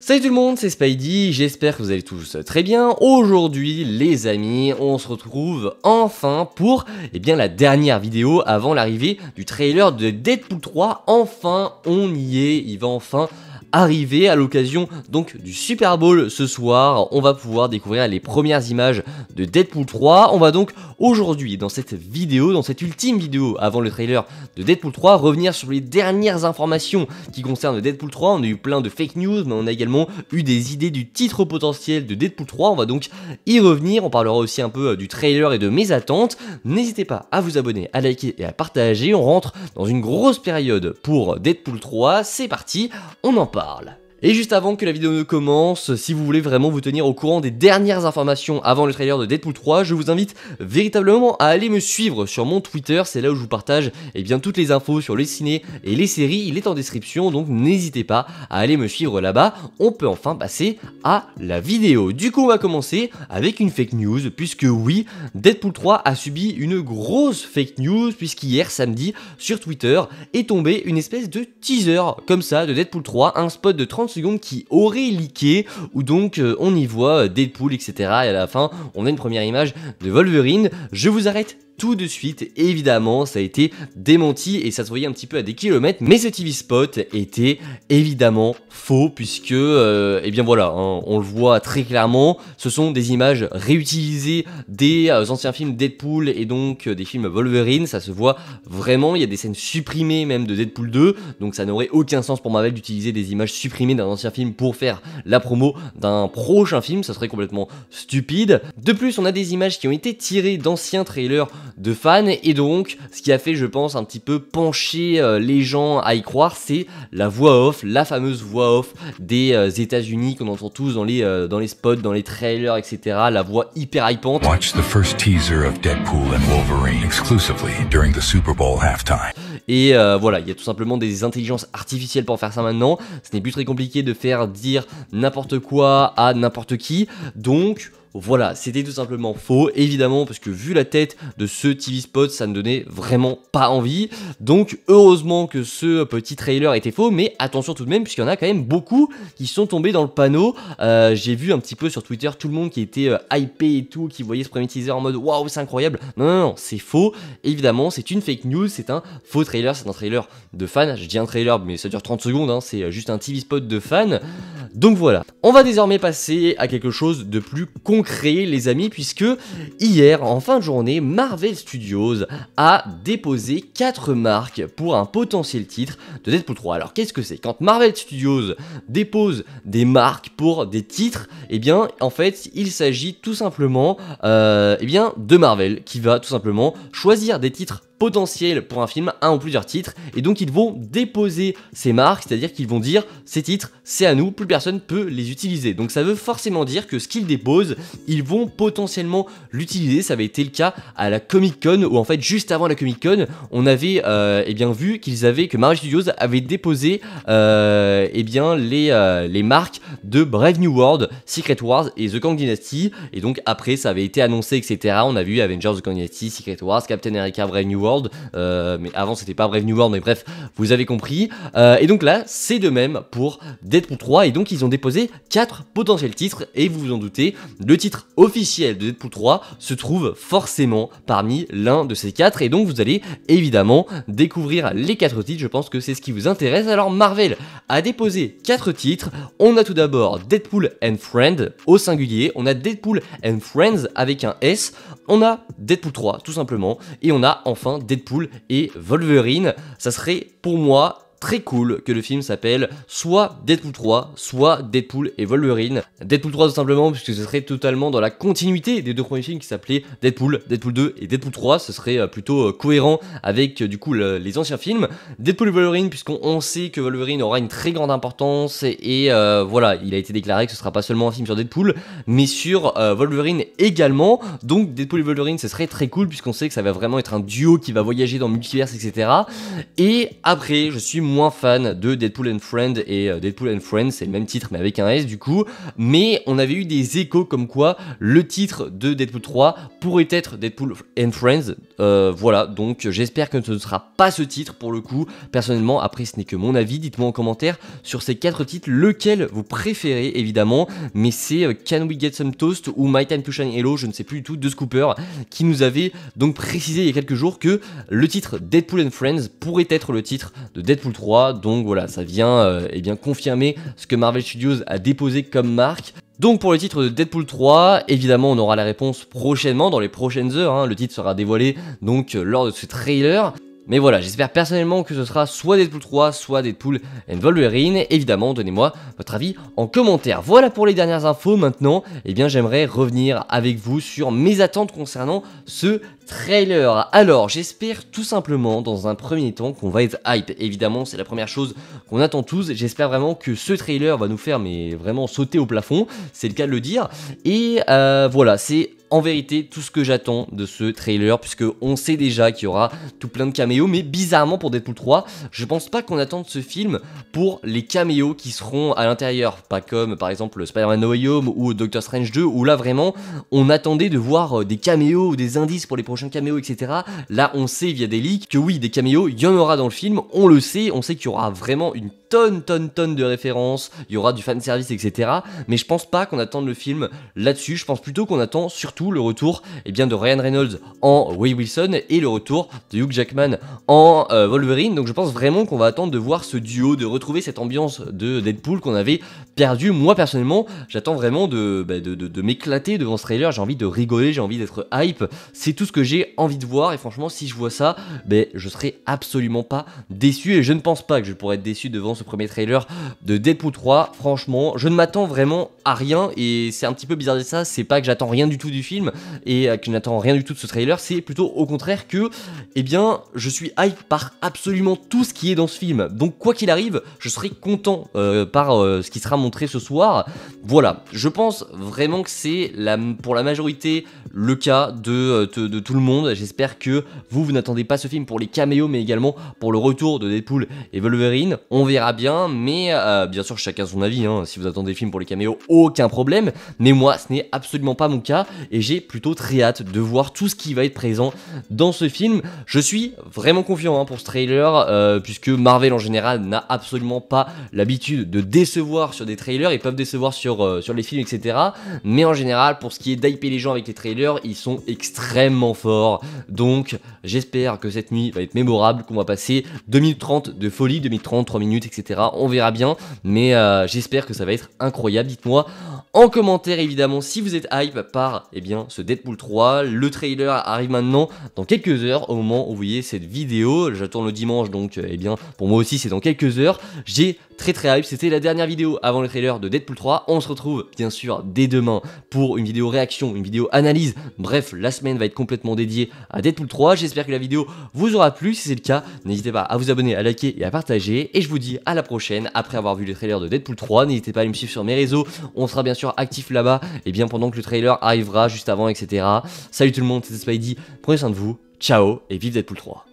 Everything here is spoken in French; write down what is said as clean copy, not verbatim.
Salut tout le monde, c'est Spidey, j'espère que vous allez tous très bien. Aujourd'hui les amis, on se retrouve enfin pour la dernière vidéo avant l'arrivée du trailer de Deadpool 3. Enfin on y est, il va enfin arriver à l'occasion donc du Super Bowl ce soir. On va pouvoir découvrir les premières images de Deadpool 3. On va donc aujourd'hui dans cette vidéo, dans cette ultime vidéo avant le trailer de Deadpool 3, revenir sur les dernières informations qui concernent Deadpool 3. On a eu plein de fake news, mais on a également eu des idées du titre potentiel de Deadpool 3. On va donc y revenir. On parlera aussi un peu du trailer et de mes attentes. N'hésitez pas à vous abonner, à liker et à partager. On rentre dans une grosse période pour Deadpool 3. C'est parti, on en parle. Et juste avant que la vidéo ne commence, si vous voulez vraiment vous tenir au courant des dernières informations avant le trailer de Deadpool 3, je vous invite véritablement à aller me suivre sur mon Twitter. C'est là où je vous partage toutes les infos sur les ciné et les séries. Il est en description, donc n'hésitez pas à aller me suivre là-bas. On peut enfin passer à la vidéo. Du coup, on va commencer avec une fake news, puisque oui, Deadpool 3 a subi une grosse fake news, puisqu'hier samedi, sur Twitter, est tombé une espèce de teaser comme ça de Deadpool 3, un spot de 30 secondes qui aurait leaké, où donc on y voit Deadpool, etc. Et à la fin, on a une première image de Wolverine. Je vous arrête tout de suite, évidemment, ça a été démenti et ça se voyait un petit peu à des kilomètres, mais ce TV spot était évidemment faux, puisque, on le voit très clairement, ce sont des images réutilisées des anciens films Deadpool et donc des films Wolverine. Ça se voit vraiment, il y a des scènes supprimées même de Deadpool 2, donc ça n'aurait aucun sens pour Marvel d'utiliser des images supprimées d'un ancien film pour faire la promo d'un prochain film, ça serait complètement stupide. De plus, on a des images qui ont été tirées d'anciens trailers de fans, et donc ce qui a fait, je pense, un petit peu pencher les gens à y croire, c'est la voix off, la fameuse voix off des États-Unis qu'on entend tous dans les spots, dans les trailers, etc. La voix hyper hypante. Watch the first teaser of Deadpool and Wolverine exclusively during the Super Bowl halftime. Et voilà, il y a tout simplement des intelligences artificielles pour faire ça maintenant. Ce n'est plus très compliqué de faire dire n'importe quoi à n'importe qui, donc voilà, c'était tout simplement faux, évidemment, parce que vu la tête de ce TV spot, ça ne donnait vraiment pas envie. Donc heureusement que ce petit trailer était faux, mais attention tout de même, puisqu'il y en a quand même beaucoup qui sont tombés dans le panneau. J'ai vu un petit peu sur Twitter tout le monde qui était hypé et tout, qui voyait ce premier teaser en mode waouh, c'est incroyable. Non, non, non, c'est faux, évidemment, c'est une fake news, c'est un faux trailer, c'est un trailer de fans. Je dis un trailer, mais ça dure 30 secondes, hein, c'est juste un TV spot de fans. Donc voilà, on va désormais passer à quelque chose de plus concret, les amis, puisque hier, en fin de journée, Marvel Studios a déposé 4 marques pour un potentiel titre de Deadpool 3. Alors qu'est-ce que c'est? Quand Marvel Studios dépose des marques pour des titres, en fait, il s'agit tout simplement de Marvel qui va tout simplement choisir des titres potentiel pour un film, un ou plusieurs titres, et donc ils vont déposer ces marques, c'est-à-dire qu'ils vont dire ces titres c'est à nous, plus personne peut les utiliser. Donc ça veut forcément dire que ce qu'ils déposent, ils vont potentiellement l'utiliser. Ça avait été le cas à la Comic Con, où en fait juste avant la Comic Con, on avait vu que Marvel Studios avait déposé les marques de Brave New World, Secret Wars et The Kang Dynasty, et donc après ça avait été annoncé, etc. On a vu Avengers, The Kang Dynasty, Secret Wars, Captain America, Brave New World, mais avant c'était pas Brave New World, mais bref, vous avez compris. Et donc là, c'est de même pour Deadpool 3, et donc ils ont déposé 4 potentiels titres, et vous vous en doutez, le titre officiel de Deadpool 3 se trouve forcément parmi l'un de ces 4, et donc vous allez évidemment découvrir les 4 titres. Je pense que c'est ce qui vous intéresse. Alors Marvel a déposé 4 titres. On a tout d'abord Deadpool and Friends au singulier, on a Deadpool and Friends avec un S, on a Deadpool 3 tout simplement, et on a enfin Deadpool et Wolverine. Ça serait pour moi très cool que le film s'appelle soit Deadpool 3, soit Deadpool et Wolverine. Deadpool 3 tout simplement puisque ce serait totalement dans la continuité des deux premiers films qui s'appelaient Deadpool, Deadpool 2 et Deadpool 3. Ce serait plutôt cohérent avec du coup les anciens films. Deadpool et Wolverine, puisqu'on sait que Wolverine aura une très grande importance, et voilà, il a été déclaré que ce sera pas seulement un film sur Deadpool, mais sur Wolverine également. Donc Deadpool et Wolverine, ce serait très cool puisqu'on sait que ça va vraiment être un duo qui va voyager dans le multivers, etc. Et après, je suis moins fan de Deadpool and Friends et Deadpool and Friends, c'est le même titre mais avec un S du coup, mais on avait eu des échos comme quoi le titre de Deadpool 3 pourrait être Deadpool and Friends, voilà, donc j'espère que ce ne sera pas ce titre pour le coup, personnellement, après ce n'est que mon avis, dites-moi en commentaire sur ces 4 titres lequel vous préférez évidemment, mais c'est Can We Get Some Toast ou My Time to Shine Hello, je ne sais plus du tout, de Scooper, qui nous avait donc précisé il y a quelques jours que le titre Deadpool and Friends pourrait être le titre de Deadpool 3, donc voilà, ça vient eh bien confirmer ce que Marvel Studios a déposé comme marque. Donc pour le titre de Deadpool 3, évidemment on aura la réponse prochainement, dans les prochaines heures, hein. Le titre sera dévoilé donc lors de ce trailer. Mais voilà, j'espère personnellement que ce sera soit Deadpool 3, soit Deadpool and Wolverine. Évidemment, donnez-moi votre avis en commentaire. Voilà pour les dernières infos. Maintenant, eh bien, j'aimerais revenir avec vous sur mes attentes concernant ce trailer. Alors, j'espère tout simplement, dans un premier temps, qu'on va être hype. Évidemment, c'est la première chose qu'on attend tous. J'espère vraiment que ce trailer va nous faire, mais vraiment sauter au plafond. C'est le cas de le dire. Et voilà, c'est en vérité tout ce que j'attends de ce trailer, puisque on sait déjà qu'il y aura tout plein de caméos, mais bizarrement pour Deadpool 3, je pense pas qu'on attende ce film pour les caméos qui seront à l'intérieur, pas comme par exemple Spider-Man No Way Home ou Doctor Strange 2, où là vraiment on attendait de voir des caméos ou des indices pour les prochains caméos, etc. Là on sait via des leaks que oui, des caméos, il y en aura dans le film, on le sait, on sait qu'il y aura vraiment une tonne de références, il y aura du fanservice, etc. Mais je pense pas qu'on attende le film là-dessus, je pense plutôt qu'on attend surtout le retour de Ryan Reynolds en Wade Wilson et le retour de Hugh Jackman en Wolverine. Donc je pense vraiment qu'on va attendre de voir ce duo, de retrouver cette ambiance de Deadpool qu'on avait perdu. Moi personnellement, j'attends vraiment de m'éclater devant ce trailer, j'ai envie de rigoler, j'ai envie d'être hype, c'est tout ce que j'ai envie de voir et franchement si je vois ça, je serai absolument pas déçu et je ne pense pas que je pourrais être déçu devant ce premier trailer de Deadpool 3. Franchement, je ne m'attends vraiment à rien et c'est un petit peu bizarre de ça, c'est pas que j'attends rien du tout du film et que je n'attends rien du tout de ce trailer, c'est plutôt au contraire que, je suis hype par absolument tout ce qui est dans ce film. Donc quoi qu'il arrive, je serai content par ce qui sera montré ce soir. Voilà, je pense vraiment que c'est pour la majorité le cas de tout le monde. J'espère que vous n'attendez pas ce film pour les caméos, mais également pour le retour de Deadpool et Wolverine. On verra bien, mais bien sûr chacun son avis, hein. Si vous attendez le film pour les caméos, aucun problème, mais moi ce n'est absolument pas mon cas et j'ai plutôt très hâte de voir tout ce qui va être présent dans ce film. Je suis vraiment confiant pour ce trailer, puisque Marvel en général n'a absolument pas l'habitude de décevoir sur des trailers. Ils peuvent décevoir sur les films, etc. Mais en général, pour ce qui est d'hyper les gens avec les trailers, ils sont extrêmement forts. Donc j'espère que cette nuit va être mémorable, qu'on va passer 2 minutes 30 de folie, 2 minutes 30, 3 minutes, etc. On verra bien, mais j'espère que ça va être incroyable. Dites-moi en commentaire évidemment si vous êtes hype par ce Deadpool 3. Le trailer arrive maintenant dans quelques heures au moment où vous voyez cette vidéo. Je tourne le dimanche donc pour moi aussi c'est dans quelques heures. J'ai très hype, c'était la dernière vidéo avant le trailer de Deadpool 3. On se retrouve bien sûr dès demain pour une vidéo réaction, une vidéo analyse. Bref, la semaine va être complètement dédiée à Deadpool 3. J'espère que la vidéo vous aura plu. Si c'est le cas, n'hésitez pas à vous abonner, à liker et à partager. Et je vous dis à la prochaine après avoir vu le trailer de Deadpool 3. N'hésitez pas à me suivre sur mes réseaux. On sera bien sûr actif là-bas pendant que le trailer arrivera juste avant, etc. Salut tout le monde, c'était Spidey. Prenez soin de vous. Ciao et vive Deadpool 3.